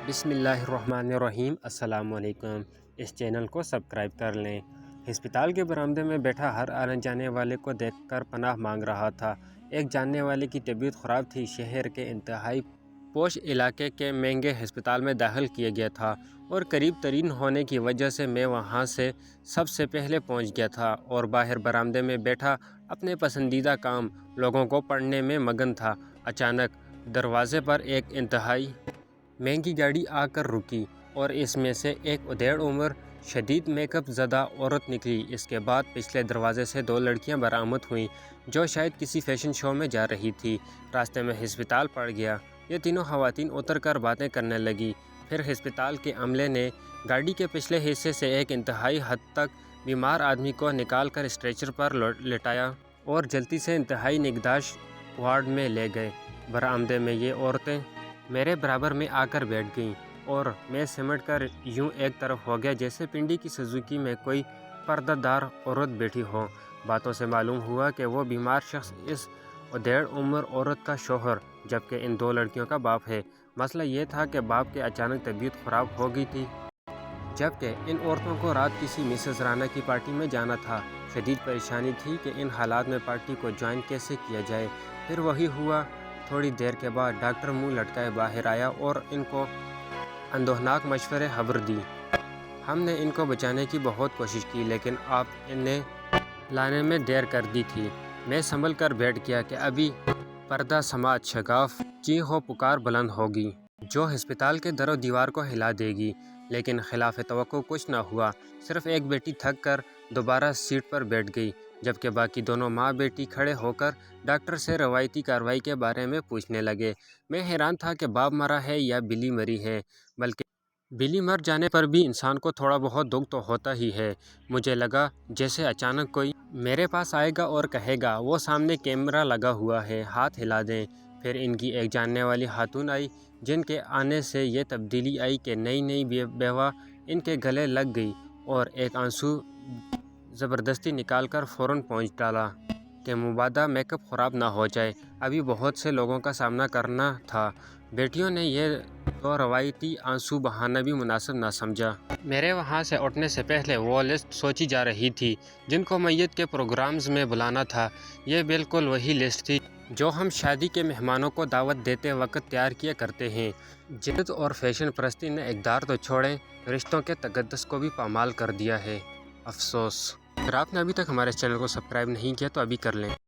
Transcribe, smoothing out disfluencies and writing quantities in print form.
بسم اللہ الرحمن الرحیم۔ السلام علیکم۔ اس چینل کو سبسکرائب کر لیں۔ ہسپتال کے برآمدے میں بیٹھا ہر آنے جانے والے کو دیکھ کر پناہ مانگ رہا تھا۔ ایک جاننے والے کی طبیعت خراب تھی۔ شہر کے انتہائی پوش علاقے کے مہنگے ہسپتال میں داخل کیا گیا تھا اور قریب ترین ہونے کی وجہ سے میں وہاں سے سب سے پہلے پہنچ گیا تھا اور باہر برآمدے میں بیٹھا اپنے پسندیدہ کام لوگوں کو پڑھنے میں مگن تھا۔ اچانک دروازے پر ایک انتہائی مہنگی گاڑی آ کر رکی اور اس میں سے ایک ادھیڑ عمر شدید میک اپ زدہ عورت نکلی۔ اس کے بعد پچھلے دروازے سے دو لڑکیاں برآمد ہوئیں جو شاید کسی فیشن شو میں جا رہی تھی۔ راستے میں ہسپتال پڑ گیا۔ یہ تینوں خواتین اتر کر باتیں کرنے لگیں۔ پھر ہسپتال کے عملے نے گاڑی کے پچھلے حصے سے ایک انتہائی حد تک بیمار آدمی کو نکال کر اسٹریچر پر لٹایا اور جلدی سے انتہائی نگہداشت وارڈ میں لے گئے۔ برآمدے میں یہ عورتیں میرے برابر میں آ کر بیٹھ گئیں اور میں سمٹ کر یوں ایک طرف ہو گیا جیسے پنڈی کی سزوکی میں کوئی پردہ دار عورت بیٹھی ہو۔ باتوں سے معلوم ہوا کہ وہ بیمار شخص اس ادھیڑ عمر عورت کا شوہر جبکہ ان دو لڑکیوں کا باپ ہے۔ مسئلہ یہ تھا کہ باپ کی اچانک طبیعت خراب ہو گئی تھی جبکہ ان عورتوں کو رات کسی مسز رانا کی پارٹی میں جانا تھا۔ شدید پریشانی تھی کہ ان حالات میں پارٹی کو جوائن کیسے کیا جائے۔ پھر وہی ہوا۔ تھوڑی دیر کے بعد ڈاکٹر منہ لٹکائے باہر آیا اور ان کو اندوہناک مشورے خبر دی۔ ہم نے ان کو بچانے کی بہت کوشش کی لیکن آپ انہیں لانے میں دیر کر دی تھی۔ میں سنبھل کر بیٹھ گیا کہ ابھی پردہ سماعت شگاف چیخ و پکار بلند ہوگی جو ہسپتال کے در و دیوار کو ہلا دے گی، لیکن خلاف توقع کچھ نہ ہوا۔ صرف ایک بیٹی تھک کر دوبارہ سیٹ پر بیٹھ گئی جبکہ باقی دونوں ماں بیٹی کھڑے ہو کر ڈاکٹر سے روایتی کارروائی کے بارے میں پوچھنے لگے۔ میں حیران تھا کہ باپ مرا ہے یا بلی مری ہے، بلکہ بلی مر جانے پر بھی انسان کو تھوڑا بہت دکھ تو ہوتا ہی ہے۔ مجھے لگا جیسے اچانک کوئی میرے پاس آئے گا اور کہے گا وہ سامنے کیمرہ لگا ہوا ہے، ہاتھ ہلا دیں۔ پھر ان کی ایک جاننے والی خاتون آئی جن کے آنے سے یہ تبدیلی آئی کہ نئی بیوہ ان کے گلے لگ گئی اور ایک آنسو زبردستی نکال کر فوراً پوچھ ڈالا کہ مبادا میک اپ خراب نہ ہو جائے، ابھی بہت سے لوگوں کا سامنا کرنا تھا۔ بیٹیوں نے یہ تو روایتی آنسو بہانا بھی مناسب نہ سمجھا۔ میرے وہاں سے اٹھنے سے پہلے وہ لسٹ سوچی جا رہی تھی جن کو میت کے پروگرامز میں بلانا تھا۔ یہ بالکل وہی لسٹ تھی جو ہم شادی کے مہمانوں کو دعوت دیتے وقت تیار کیا کرتے ہیں۔ جدت اور فیشن پرستی نے اقدار تو چھوڑیں، رشتوں کے تقدس کو بھی پامال کر دیا ہے۔ افسوس۔ اگر آپ نے ابھی تک ہمارے چینل کو سبسکرائب نہیں کیا تو ابھی کر لیں۔